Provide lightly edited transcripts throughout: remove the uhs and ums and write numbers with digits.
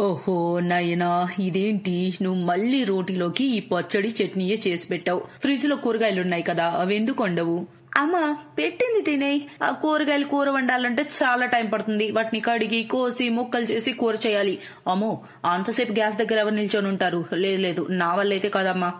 ఓహో నాయనా, ఇదేంటి నువ్వు మళ్ళీ రోటీలోకి ఈ పచ్చడి చట్నీయే చేసి పెట్టావు? ఫ్రిడ్జ్ లో కూరగాయలున్నాయి కదా, అవెందుకు వండవు? అమ్మా, పెట్టింది తినేయి. ఆ కూరగాయలు కూర వండాలంటే చాలా టైం పడుతుంది. వాటిని కడిగి కోసి ముక్కలు చేసి కూర చేయాలి. అమ్మో, అంతసేపు గ్యాస్ దగ్గర ఎవరు నిల్చొని ఉంటారు? లేదు, నా వల్ల అయితే కాదమ్మా.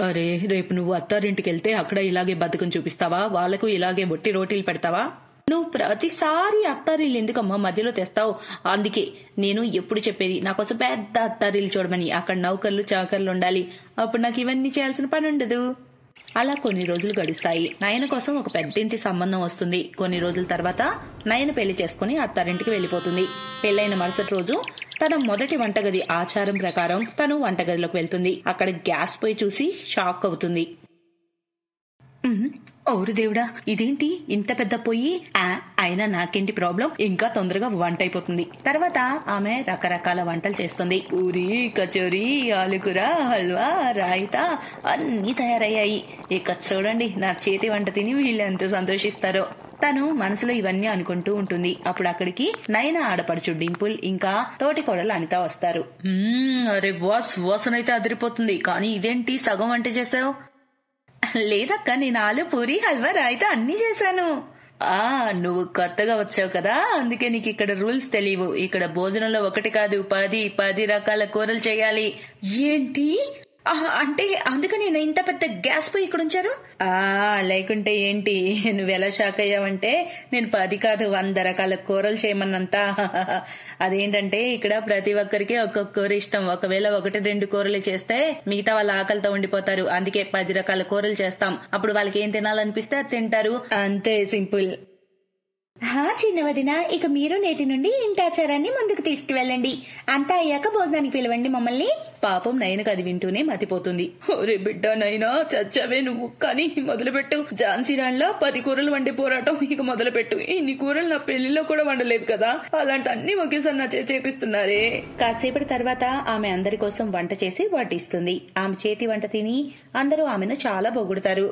అరే, రేపు నువ్వు అత్తారింటికి వెళ్తే అక్కడ ఇలాగే బతుకం చూపిస్తావా? వాళ్లకు ఇలాగే బొట్టి రోటీలు పెడతావా? నువ్వు ప్రతిసారి అత్తారీలు ఎందుకమ్మా మధ్యలో తెస్తావు? అందుకే నేను ఎప్పుడు చెప్పేది నా కోసం పెద్ద అత్తారీలు చూడమని. అక్కడ నౌకర్లు చాకర్లు ఉండాలి. అప్పుడు నాకు ఇవన్నీ చేయాల్సిన పని ఉండదు. అలా కొన్ని రోజులు గడుస్తాయి. నయన కోసం ఒక పెద్దింటి సంబంధం వస్తుంది. కొన్ని రోజుల తర్వాత నయన పెళ్లి చేసుకుని అత్తారింటికి వెళ్లిపోతుంది. పెళ్లైన మరుసటి రోజు తన మొదటి వంటగది ఆచారం ప్రకారం తను వంటగదిలోకి వెళ్తుంది. అక్కడ గ్యాస్ పొయ్యి చూసి షాక్ అవుతుంది. ఓరు దేవుడా, ఇదేంటి ఇంత పెద్ద పొయ్యి? అయినా నాకేంటి ప్రాబ్లం, ఇంకా తొందరగా వంట అయిపోతుంది. తర్వాత ఆమె రకరకాల వంటలు చేస్తుంది. పూరి, కచోరీ, ఆలుకూర, హల్వా, రాయితా అన్ని తయారయ్యాయి. ఇక చూడండి నా చేతి వంట తిని వీళ్ళు ఎంత సంతోషిస్తారో. తను మనసులో ఇవన్నీ అనుకుంటూ ఉంటుంది. అప్పుడు అక్కడికి నయన ఆడపడుచు డింపుల్ ఇంకా తోటి కోడలు అనిత వస్తారు. అరే వాసన అయితే అదిరిపోతుంది, కానీ ఇదేంటి సగం వంట చేసావు? లేదక్క, నేను ఆలు, పూరి, హల్వా, రాయితా అన్ని చేశాను. నువ్వు కొత్తగా వచ్చావు కదా, అందుకే నీకు ఇక్కడ రూల్స్ తెలియవు. ఇక్కడ భోజనంలో ఒకటి కాదు 10 రకాల కూరలు చేయాలి. ఏంటి అంటే అందుకని నేను ఇంత పెద్ద గ్యాస్ పొయ్యి ఇక్కడ ఉంచారు? లేకుంటే ఏంటి, నువ్వెలా షాక్ అయ్యావంటే నేను 10 కాదు 100 రకాల కూరలు చేయమన్నంత. అదేంటంటే ఇక్కడ ప్రతి ఒక్కరికి ఒక్కొక్క కూర ఇష్టం. ఒకవేళ 1-2 కూరలు చేస్తే మిగతా వాళ్ళ ఆకలితో ఉండిపోతారు. అందుకే 10 రకాల కూరలు చేస్తాం. అప్పుడు వాళ్ళకి ఏం తినాలనిపిస్తే అది తింటారు. అంతే, సింపుల్. చిన్న వదిన, ఇక మీరు నేటి నుండి ఇంటాచారాన్ని ముందుకు తీసుకువెళ్ళండి. అంతా అయ్యాక భోజనానికి పిలవండి మమ్మల్ని. పాపం నయనకు అది వింటూనే మతిపోతుంది. ఒరే బిడ్డ నైనా, చచ్చావే నువ్వు. కానీ మొదలుపెట్టు. ఝాన్సీ రాణిలా 10 కూరలు వండే పోరాటం ఇక మొదలుపెట్టు. ఇన్ని కూరలు నా పెళ్లిలో కూడా వండలేదు కదా, అలాంటి అన్ని ఒకేసారి నా చేపిస్తున్నారే. కాసేపటి తర్వాత ఆమె అందరి కోసం వంట చేసి వడ్డిస్తుంది. ఆమె చేతి వంట తిని అందరూ ఆమెను చాలా పొగుడుతారు.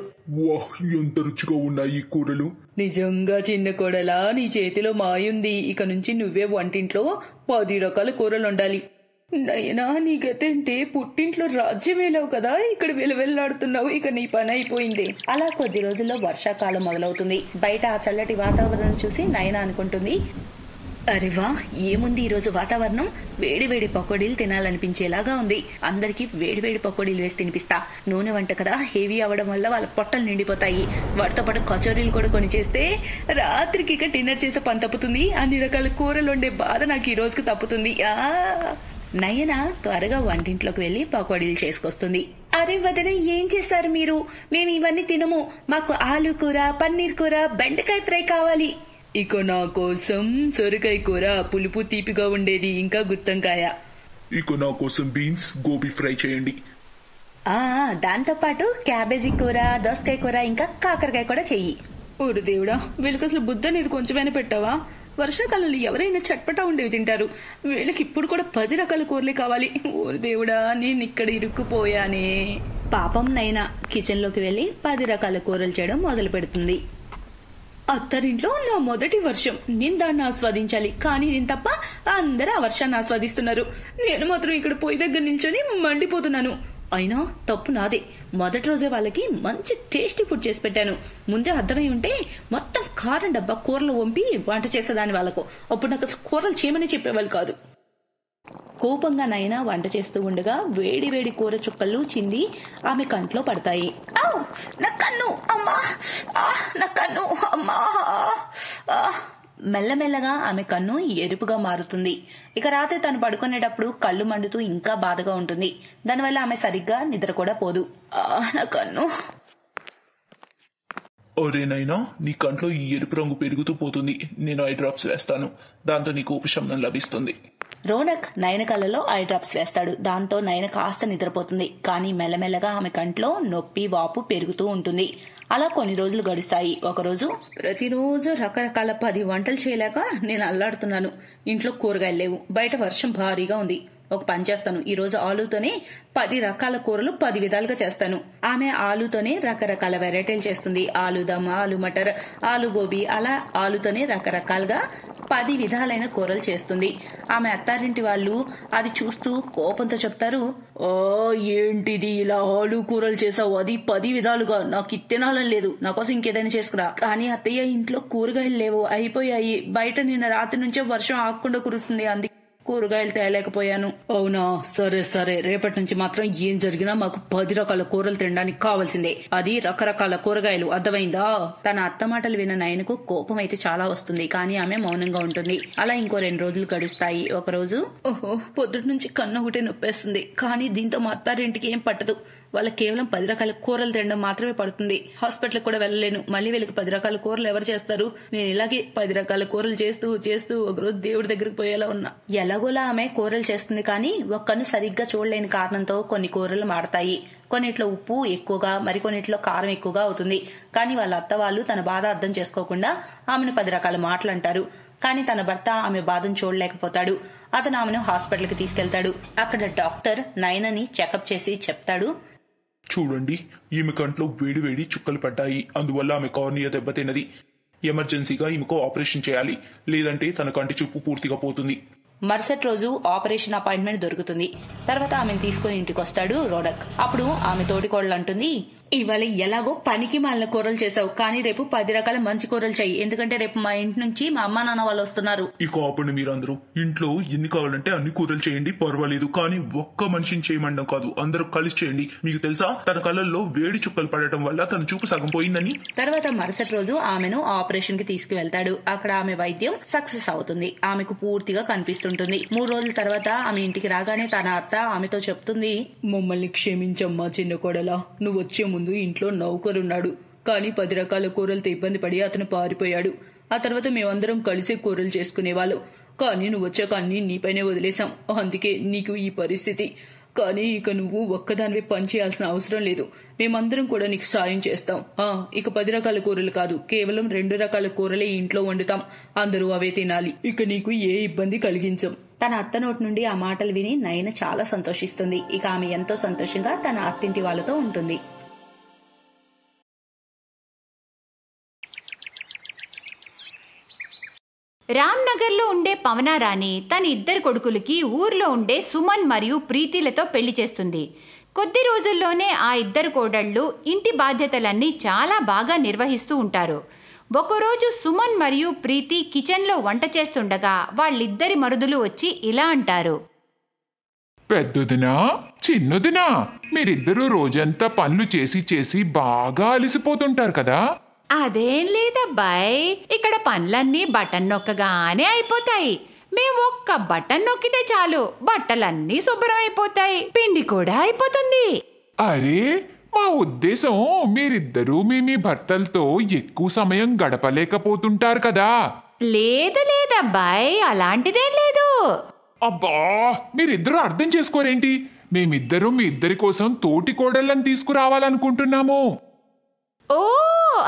ఎంత రుచిగా ఉన్నాయి ఈ కూరలు. నిజంగా చిన్న కోడలా, నీ చేతిలో మాయుంది. ఇక నుంచి నువ్వే వంటింట్లో 10 రకాల కూరలు వండాలి. నయనా, నీకైతే పుట్టింట్లో రాజ్యమేలావు కదా, ఇక్కడ వెలువెల్లాడుతున్నావు. ఇక నీ పని అయిపోయింది. అలా కొద్ది రోజుల్లో వర్షాకాలం మొదలవుతుంది. బయట ఆ చల్లటి వాతావరణం చూసి నయన అనుకుంటుంది, అరేవా, ఏముంది ఈ రోజు వాతావరణం, వేడి పకోడీలు తినాలనిపించేలాగా ఉంది. అందరికి వేడి పకోడీలు వేసి తినిపిస్తా. నూనె వంట కదా, హెవీ అవడం వల్ల వాళ్ళ పొట్టలు నిండిపోతాయి. వాటితో పాటు కచోరీలు కూడా కొని చేస్తే రాత్రికి ఇక డిన్నర్ చేసే పని తప్పుతుంది. అన్ని రకాల కూరలు వండే బాధ నాకు ఈ రోజుకి తప్పుతుంది. నయన త్వరగా వంటింట్లోకి వెళ్లి పకోడీలు చేసుకొస్తుంది. అరే వదిన, ఏం చేస్తారు మీరు? మేము ఇవన్నీ తినము. మాకు ఆలు కూర, పన్నీర్ కూర, బెండకాయ ఫ్రై కావాలి. ఇక నా కోసం సొరకాయ కూర, పులుపు తీపిగా ఉండేది, ఇంకా గుత్తంకాయ. ఇక నా కోసం బీన్స్, గోబీ ఫ్రై చేయండి. దాంతో పాటు క్యాబేజీ కూర, దోసకాయ కూర, ఇంకా కాకరకాయ కూడా చెయ్యి. ఊరు దేవుడా, వీళ్ళకి అసలు బుద్ధ అనేది కొంచెమైనా పెట్టావా? వర్షాకాలంలో ఎవరైనా చట్పటా ఉండేవి తింటారు, వీళ్ళకి ఇప్పుడు కూడా 10 రకాల కూరలే కావాలి. ఊరు దేవుడా, నేను ఇక్కడ ఇరుక్కుపోయానే. పాపం నైనా కిచెన్ లోకి వెళ్లి 10 రకాల కూరలు చేయడం మొదలు పెడుతుంది. అత్తరింట్లో నా మొదటి వర్షం, నేను దాన్ని ఆస్వాదించాలి. కానీ నేను తప్ప అందరూ ఆ వర్షాన్ని ఆస్వాదిస్తున్నారు. నేను మాత్రం ఇక్కడ పొయ్యి దగ్గర నిల్చొని మండిపోతున్నాను. అయినా తప్పు నాదే. మొదటి రోజే వాళ్ళకి మంచి టేస్టీ ఫుడ్ చేసి పెట్టాను. ముందే అర్థమై ఉంటే మొత్తం కారం డబ్బా కూరలు వంపి వంట చేసేదాన్ని వాళ్ళకు. అప్పుడు నాకు కూరలు చేయమని చెప్పేవాళ్ళు కాదు. కోపంగా నైనా వంట చేస్తూ ఉండగా వేడి కూర చుక్కలు చింది ఆమె కంట్లో పడతాయి. నా కన్ను, అమ్మా, నా కన్ను, అమ్మా. మెల్లమెల్లగా ఆమె కన్ను ఎరుపుగా మారుతుంది. ఇక రాత్రి తను పడుకునేటప్పుడు కళ్ళు మండుతూ ఇంకా బాధగా ఉంటుంది. దానివల్ల ఆమె సరిగ్గా నిద్ర కూడా పోదు. నా కన్ను. ఒరేనైనా, నీ కంట్లో ఈ ఎరుపు రంగు పెరుగుతూ పోతుంది. నేను ఐ డ్రాప్స్ వేస్తాను, దాంతో నీకు ఉపశమనం లభిస్తుంది. రోనక్ నయన కళ్ళలో ఐ డ్రాప్స్ వేస్తాడు. దాంతో నయన కాస్త నిద్రపోతుంది. కానీ మెల్లమెల్లగా ఆమె కంట్లో నొప్పి, వాపు పెరుగుతూ ఉంటుంది. అలా కొన్ని రోజులు గడుస్తాయి. ఒకరోజు, ప్రతిరోజు రకరకాల 10 వంటలు చేయలేక నేను అల్లాడుతున్నాను. ఇంట్లో కూరగాయలు లేవు, బయట వర్షం భారీగా ఉంది. ఒక పని చేస్తాను, ఈ రోజు ఆలూతోనే 10 రకాల కూరలు 10 విధాలుగా చేస్తాను. ఆమె ఆలూతోనే రకరకాల వెరైటీలు చేస్తుంది. ఆలు దమ్, ఆలు మటర్, ఆలు గోబీ, అలా ఆలుతోనే రకరకాలుగా 10 విధాలైన కూరలు చేస్తుంది. ఆమె అత్తారింటి వాళ్ళు అది చూస్తూ కోపంతో చెప్తారు, ఓ ఏంటిది ఇలా ఆలు కూరలు చేసావు, అది 10 విధాలుగా, నాకు తినాలని లేదు, నా కోసం ఇంకేదైనా చేసుకురా. కానీ అత్తయ్య ఇంట్లో కూరగాయలు లేవు, అయిపోయాయి, బయట నిన్న రాత్రి నుంచే వర్షం ఆగకుండా కురుస్తుంది, అందుకే కూరగాయలు తేలేకపోయాను. అవునా, సరే సరే, రేపటి నుంచి మాత్రం ఏం జరిగినా మాకు 10 రకాల కూరలు తినడానికి కావాల్సిందే, అది రకరకాల కూరగాయలు, అర్థమైందా? తన అత్త మాటలు విన్న నయనకు కోపం అయితే చాలా వస్తుంది, కానీ ఆమె మౌనంగా ఉంటుంది. అలా ఇంకో 2 రోజులు గడుస్తాయి. ఒక రోజు, ఓహో పొద్దుటి నుంచి కన్ను ఒకటే నొప్పేస్తుంది, కానీ దీంతో మా అత్తారింటికి ఏం పట్టదు, వాళ్ళకి కేవలం 10 రకాల కూరలు తినడం మాత్రమే పడుతుంది. హాస్పిటల్ కూడా వెళ్ళలేను, మళ్ళీ వీళ్ళకి 10 రకాల కూరలు ఎవరు చేస్తారు? నేను ఇలాగే 10 రకాల కూరలు చేస్తూ చేస్తూ ఒకరోజు దేవుడి దగ్గరికి పోయేలా ఉన్నా. ఎలాగోలా ఆమె కూరలు చేస్తుంది, కానీ ఒక్కను సరిగ్గా చూడలేని కారణంతో కొన్ని కూరలు మాడతాయి. కొన్నిట్లో ఉప్పు ఎక్కువగా, మరికొన్నిట్లో కారం ఎక్కువగా అవుతుంది. కానీ వాళ్ళ అత్త వాళ్ళు తన బాధ అర్థం చేసుకోకుండా ఆమెను 10 రకాల మాటలు అంటారు. కానీ తన భర్త ఆమె బాధను చూడలేకపోతాడు. అతను ఆమెను హాస్పిటల్ కి తీసుకెళ్తాడు. అక్కడ డాక్టర్ నయనని చెకప్ చేసి చెప్తాడు, చూడండి, ఈమె కంట్లో వేడి వేడి చుక్కలు పడ్డాయి, అందువల్ల ఆమె కార్నియా దెబ్బతిన్నది. ఎమర్జెన్సీగా ఈమెకు ఆపరేషన్ చేయాలి, లేదంటే తన కంటి చూపు పూర్తిగా పోతుంది. మరుసటి రోజు ఆపరేషన్ అపాయింట్మెంట్ దొరుకుతుంది. తర్వాత ఆమెను తీసుకుని ఇంటికి వస్తాడు రోడక్. అప్పుడు ఆమె తోటికోడలు అంటుంది, ఇవాళ ఎలాగో పనికి మాలిన కూరలు చేసావు, కానీ రేపు 10 రకాల మంచి కూరలు చెయ్యి, ఎందుకంటే రేపు మా ఇంటి నుంచి మా అమ్మా నాన్న వాళ్ళు వస్తున్నారు. ఇక ఆపండి మీరందరూ, ఇంట్లో ఎన్ని కావాలంటే అన్ని కూరలు చేయండి, పర్వాలేదు, కానీ ఒక్క మనిషిని చేయమండం కాదు, అందరూ కలిసి చేయండి. మీకు తెలుసా, తన కళ్ళల్లో వేడి చుక్కలు పడటం వల్ల తన చూపు సగం పోయిందని. తర్వాత మరుసటి రోజు ఆమెను ఆపరేషన్ కి తీసుకువెళ్తాడు. అక్కడ ఆమె వైద్యం సక్సెస్ అవుతుంది, ఆమెకు పూర్తిగా కనిపిస్తుంది. 3 రోజుల తర్వాత ఆమె ఇంటికి రాగానే తన అత్త ఆమెతో చెప్తుంది, మమ్మల్ని క్షమించమ్మా చిన్న కోడలా, నువ్వు వచ్చే ముందు ఇంట్లో నౌకరున్నాడు, కానీ 10 రకాల కూరలతో ఇబ్బంది పడి అతను పారిపోయాడు. ఆ తర్వాత మేమందరం కలిసి కూరలు చేసుకునేవాళ్ళం, కానీ నువ్వు వచ్చాక అన్ని నీపైనే వదిలేశాం, అందుకే నీకు ఈ పరిస్థితి. కానీ ఇక నువ్వు ఒక్కదానివే పని చేయాల్సిన అవసరం లేదు, మేమందరం కూడా నీకు సాయం చేస్తాం. ఇక 10 రకాల కూరలు కాదు, కేవలం 2 రకాల కూరలే ఇంట్లో వండుతాం, అందరూ అవే తినాలి, ఇక నీకు ఏ ఇబ్బంది కలిగించం. తన అత్త నోటి నుండి ఆ మాటలు విని నయన చాలా సంతోషిస్తుంది. ఇక ఆమె ఎంతో సంతోషంగా తన అత్తింటి వాళ్ళతో ఉంటుంది. రామ్నగర్లో ఉండే పవనారాణి తన 2 కొడుకులకి ఊర్లో ఉండే సుమన్ మరియు ప్రీతిలతో పెళ్లి చేస్తుంది. కొద్ది రోజుల్లోనే ఆ 2 కోడళ్ళు ఇంటి బాధ్యతలన్నీ చాలా బాగా నిర్వహిస్తూ ఉంటారు. ఒకరోజు సుమన్ మరియు ప్రీతి కిచెన్లో వంట చేస్తుండగా వాళ్ళిద్దరి మరుదులు వచ్చి ఇలా అంటారు, పెద్దదినా చిన్నదినా, మీరిద్దరూ రోజంతా పనులు చేసి చేసి బాగా అలసిపోతుంటారు కదా. అదేం లేదబ్బాయ్, ఇక్కడ పనులన్నీ బటన్ నొక్కగానే అయిపోతాయి. మేము ఒక్క బటన్ నొక్కితే చాలు, బట్టలన్నీ శుభ్రం అయిపోతాయి, పిండి కూడా అయిపోతుంది. అరే, మా ఉద్దేశం మీరిద్దరూ మీ భర్తలతో ఎక్కువ సమయం గడపలేకపోతుంటారు కదా. లేదు లేదబ్బాయ్, అలాంటిదేం లేదు. అబ్బా, మీరిద్దరూ అర్థం చేసుకోరేంటి? మేమిద్దరూ మీ ఇద్దరి కోసం తోటి కోడళ్ళని తీసుకురావాలనుకుంటున్నాము. ఓ,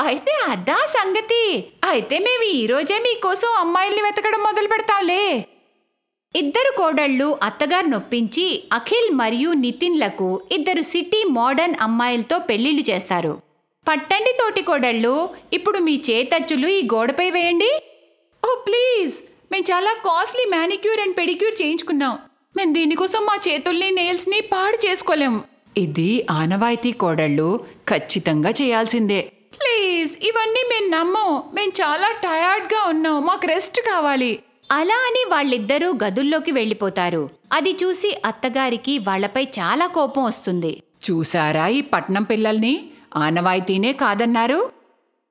అయితే అదా సంగతి. అయితే మేము ఈ రోజే మీకోసం అమ్మాయిల్ని వెతకడం మొదలు పెడతాంలే. 2 కోడళ్ళు అత్తగారు నొప్పించి అఖిల్ మరియు నితిన్లకు 2 సిటీ మోడర్న్ అమ్మాయిలతో పెళ్లిళ్లు చేస్తారు. పట్టండి తోటి కోడళ్ళు, ఇప్పుడు మీ చేతచ్చులు ఈ గోడపై వేయండి. ఓ ప్లీజ్, మేము చాలా కాస్ట్లీ మ్యానిక్యూర్ అండ్ పెడిక్యూర్ చేయించుకున్నాం, మేము దీనికోసం మా చేతుల్ని నెయిల్స్ని పాడు చేసుకోలేం. ఇది ఆనవాయితీ కోడళ్ళు, ఖచ్చితంగా చేయాల్సిందే. ప్లీజ్, ఇవన్నీ మేము నమ్మం, మేము చాలా టయర్డ్గా ఉన్నాం, మాకు రెస్ట్ కావాలి. అలా అని వాళ్ళిద్దరూ గదుల్లోకి వెళ్ళిపోతారు. అది చూసి అత్తగారికి వాళ్లపై చాలా కోపం వస్తుంది. చూసారా ఈ పట్నం పిల్లల్ని, ఆనవాయితీనే కాదన్నారు.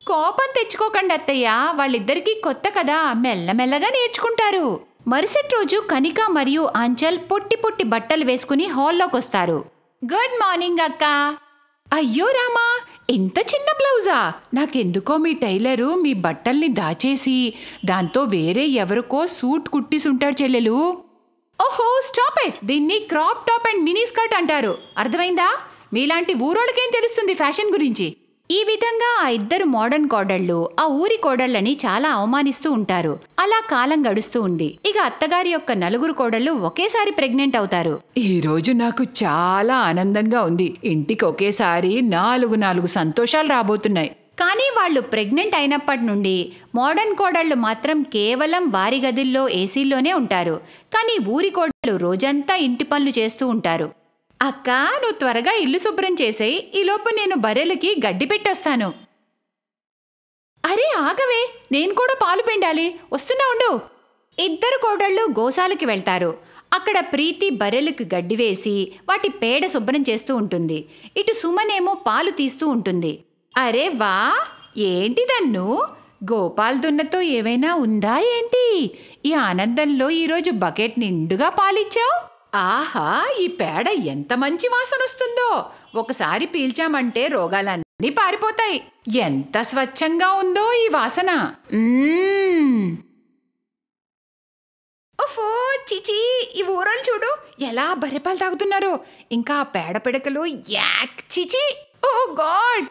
కోపం తెచ్చుకోకండి అత్తయ్య, వాళ్ళిద్దరికీ కొత్త కదా, మెల్లమెల్లగా నేర్చుకుంటారు. మరుసటి రోజు కనిక మరియు ఆంచల్ పొట్టి పొట్టి బట్టలు వేసుకుని హాల్లోకొస్తారు. గుడ్ మార్నింగ్ అక్క. అయ్యో రామా, ఇంత చిన్న బ్లౌజా? నాకెందుకో మీ టైలరు మీ బట్టల్ని దాచేసి దాంతో వేరే ఎవరికో సూట్ కుట్టిసుంటాడు చెల్లెలు. ఓహో, స్టాప్ ఇట్, దీన్ని crop top and mini skirt అంటారు, అర్థమైందా? మీలాంటి ఊరోళ్ళకేం తెలుస్తుంది ఫ్యాషన్ గురించి? ఈ విధంగా ఆ 2 మోడర్న్ కోడళ్ళు ఆ ఊరి కోడళ్ళని చాలా అవమానిస్తూ ఉంటారు. అలా కాలం గడుస్తూ ఉంది. ఇక అత్తగారి యొక్క 4 కోడళ్ళు ఒకేసారి ప్రెగ్నెంట్ అవుతారు. ఈ రోజు నాకు చాలా ఆనందంగా ఉంది, ఇంటికి ఒకేసారి 4 సంతోషాలు రాబోతున్నాయి. కానీ వాళ్ళు ప్రెగ్నెంట్ అయినప్పటి నుండి మోడర్న్ కోడళ్ళు మాత్రం కేవలం వారి గదుల్లో ఏసీల్లోనే ఉంటారు. కానీ ఊరి కోడళ్ళు రోజంతా ఇంటి పనులు చేస్తూ ఉంటారు. అక్క, నువ్వు త్వరగా ఇల్లు శుభ్రం చేసేయి, ఈలోపు నేను బర్రెలకి గడ్డి పెట్టొస్తాను. అరే ఆగవే, నేను కూడా పాలు పిండాలి, వస్తున్నా ఉండు. ఇద్దరు కోడళ్ళు గోశాలకి వెళ్తారు. అక్కడ ప్రీతి బర్రెలకు గడ్డి వేసి వాటి పేడ శుభ్రం చేస్తూ ఉంటుంది. ఇటు సుమనేమో పాలు తీస్తూ ఉంటుంది. అరే వా, ఏంటి దన్ను, గోపాల్ దున్నతో ఏమైనా ఉందా ఏంటి? ఈ ఆనందంలో ఈరోజు బకెట్ నిండుగా పాలిచ్చావు. ఆహా, ఈ పేడ ఎంత మంచి వాసన వస్తుందో. ఒకసారి పీల్చామంటే రోగాలన్నీ పారిపోతాయి. ఎంత స్వచ్ఛంగా ఉందో ఈ వాసన. ఓఫో, చిచి, ఈ ఊరోళ్ళు చూడు ఎలా బర్రెపాలు తాగుతున్నారు. ఇంకా పేడ పిడకలు, యాక్, చిచి, ఓ గాడ్.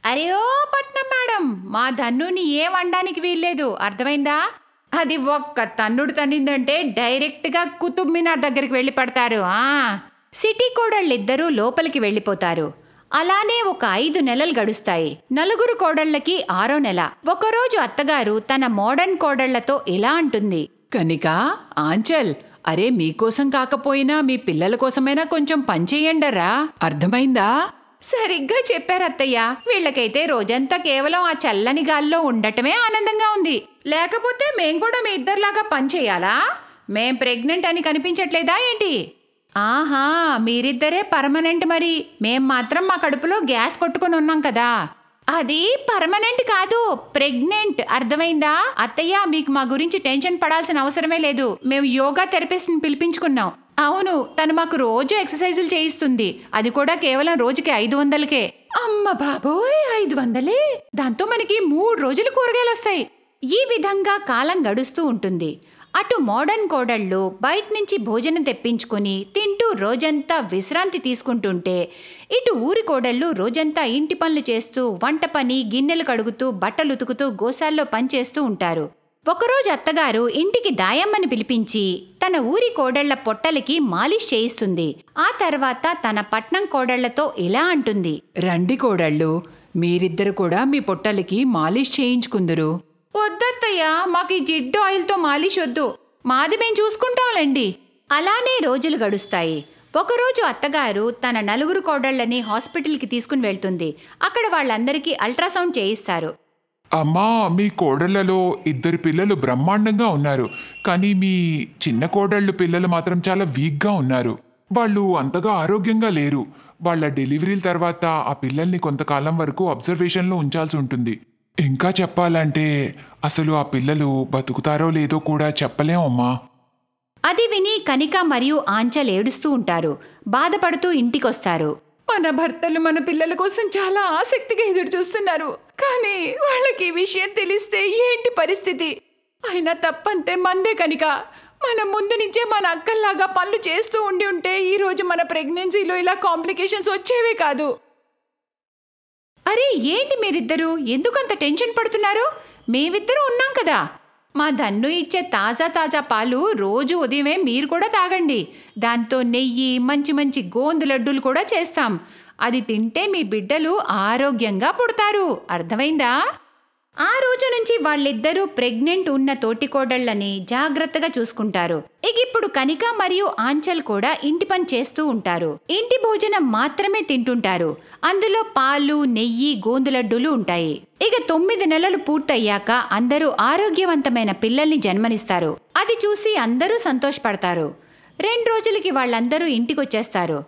అరే ఓ పట్నం మేడం, మా ధన్నుని ఏం అనడానికి వీల్లేదు, అర్థమైందా? అది ఒక్క తన్నుడు తన్నిందంటే డైరెక్ట్గా కుతుబ్ మినార్ దగ్గరికి వెళ్ళి పడతారు. సిటీ కోడళ్ళిద్దరూ లోపలికి వెళ్ళిపోతారు. అలానే ఒక 5 నెలలు గడుస్తాయి. నలుగురు కోడళ్ళకి 6వ నెల. ఒకరోజు అత్తగారు తన మోడర్న్ కోడళ్లతో ఇలా అంటుంది. కనికా, ఆంచల్, అరే మీకోసం కాకపోయినా మీ పిల్లల కోసమైనా కొంచెం పనిచేయండరా, అర్థమైందా? సరిగ్గా చెప్పారత్తయ్య. వీళ్ళకైతే రోజంతా కేవలం ఆ చల్లని గాల్లో ఉండటమే ఆనందంగా ఉంది. లేకపోతే మేం కూడా మీ ఇద్దరిలాగా పనిచేయాలా? మేం ప్రెగ్నెంట్ అని కనిపించట్లేదా ఏంటి? ఆహా, మీరిద్దరే పర్మనెంట్. మరి మేం మాత్రం మా కడుపులో గ్యాస్ కొట్టుకుని ఉన్నాం కదా. అది పర్మనెంట్ కాదు, ప్రెగ్నెంట్, అర్థమైందా? అత్తయ్య, మీకు మా గురించి టెన్షన్ పడాల్సిన అవసరమే లేదు. మేము యోగా థెరపిస్ట్ని పిలిపించుకున్నాం. అవును, తను మాకు రోజు ఎక్సర్సైజులు చేయిస్తుంది. అది కూడా కేవలం రోజుకి 500కే. అమ్మ బాబోయ్, 500? దాంతో మనకి 3 రోజులు కూరగాయలు వస్తాయి. ఈ విధంగా కాలం గడుస్తూ ఉంటుంది. అటు మోడర్న్ కోడళ్ళు బయట నుంచి భోజనం తెప్పించుకుని తింటూ రోజంతా విశ్రాంతి తీసుకుంటుంటే, ఇటు ఊరి కోడళ్ళు రోజంతా ఇంటి పనులు చేస్తూ, వంట పని, గిన్నెలు కడుగుతూ, బట్టలు ఉతుకుతూ గోశాల్లో పనిచేస్తూ ఉంటారు. ఒకరోజు అత్తగారు ఇంటికి దాయమ్మని పిలిపించి తన ఊరి కోడళ్ల పొట్టలకి మాలిష్ చేయిస్తుంది. ఆ తర్వాత తన పట్నం కోడళ్లతో ఇలా అంటుంది. రండి కోడళ్ళు, మీరిద్దరు కూడా మీ పొట్టలకి మాలిష్ చేయించుకుందురు. వద్దత్తయ్య, మాకు ఈ జిడ్డు ఆయిల్తో మాలిష్ వద్దు, మాది మేం చూసుకుంటాంలేండి. అలానే రోజులు గడుస్తాయి. ఒకరోజు అత్తగారు తన 4 కోడళ్లని హాస్పిటల్కి తీసుకుని వెళ్తుంది. అక్కడ వాళ్ళందరికీ అల్ట్రాసౌండ్ చేయిస్తారు. అమ్మా, మీ కోడళ్లలో 2 పిల్లలు బ్రహ్మాండంగా ఉన్నారు. కానీ మీ చిన్న కోడళ్ళు పిల్లలు మాత్రం చాలా వీక్గా ఉన్నారు. వాళ్ళు అంతగా ఆరోగ్యంగా లేరు. వాళ్ళ డెలివరీల తర్వాత ఆ పిల్లల్ని కొంతకాలం వరకు అబ్జర్వేషన్లో ఉంచాల్సి ఉంటుంది. ఇంకా చెప్పాలంటే అసలు ఆ పిల్లలు బతుకుతారో లేదో కూడా చెప్పలేం అమ్మా. అది విని కనిక మరియు ఆంచల్ ఏడుస్తూ ఉంటారు. బాధపడుతూ ఇంటికొస్తారు. మన భర్తలు మన పిల్లల కోసం చాలా ఆసక్తిగా ఎదురు చూస్తున్నారు. కానీ వాళ్ళకి ఈ విషయం తెలిస్తే ఏంటి పరిస్థితి? అయినా తప్పంతే మందే కనిక. మనం ముందు నుంచే మన అక్కల్లాగా పనులు చేస్తూ ఉంటే ఈరోజు మన ప్రెగ్నెన్సీలో ఇలా కాంప్లికేషన్స్ వచ్చేవే కాదు. అరే ఏంటి మీరిద్దరూ ఎందుకంత టెన్షన్ పడుతున్నారు? మేమిద్దరూ ఉన్నాం కదా. మా ధన్ను ఇచ్చే తాజా తాజా పాలు రోజు ఉదయమే మీరు కూడా తాగండి. దాంతో నెయ్యి, మంచి మంచి గోందు లడ్డూలు కూడా చేస్తాం. అది తింటే మీ బిడ్డలు ఆరోగ్యంగా పుడతారు, అర్థమైందా? ఆ రోజు నుంచి వాళ్ళిద్దరూ ప్రెగ్నెంట్ ఉన్న తోటికోడళ్లని జాగ్రత్తగా చూసుకుంటారు. ఇప్పుడు కనిక మరియు ఆంచల్ కూడా ఇంటి పని చేస్తూ ఉంటారు. ఇంటి భోజనం మాత్రమే తింటుంటారు. అందులో పాలు, నెయ్యి, గోందు లడ్డూలు ఉంటాయి. 9 నెలలు పూర్తయ్యాక అందరూ ఆరోగ్యవంతమైన పిల్లల్ని జన్మనిస్తారు. అది చూసి అందరూ సంతోషపడతారు. 2 రోజులకి వాళ్ళందరూ ఇంటికొచ్చేస్తారు.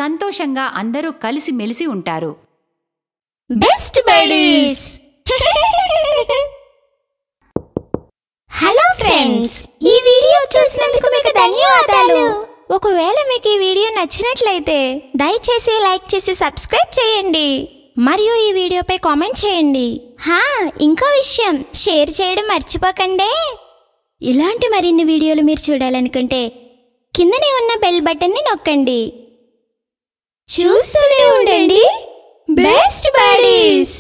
సంతోషంగా అందరూ కలిసి మెలిసి ఉంటారు. Best buddies. హలో ఫ్రెండ్స్, ఈ వీడియో చూసినందుకు మీకు ధన్యవాదాలు. ఒకవేళ మీకు ఈ వీడియో నచ్చినట్లయితే దయచేసి లైక్ చేసి సబ్స్క్రైబ్ చేయండి మరియు ఈ వీడియోపై కామెంట్ చేయండి. ఇంకో విషయం, షేర్ చేయడం మర్చిపోకండి. ఇలాంటి మరిన్ని వీడియోలు మీరు చూడాలనుకుంటే కిందనే ఉన్న బెల్ బటన్ని నొక్కండి. చూస్తూనే ఉండండి బెస్ట్ బడీస్.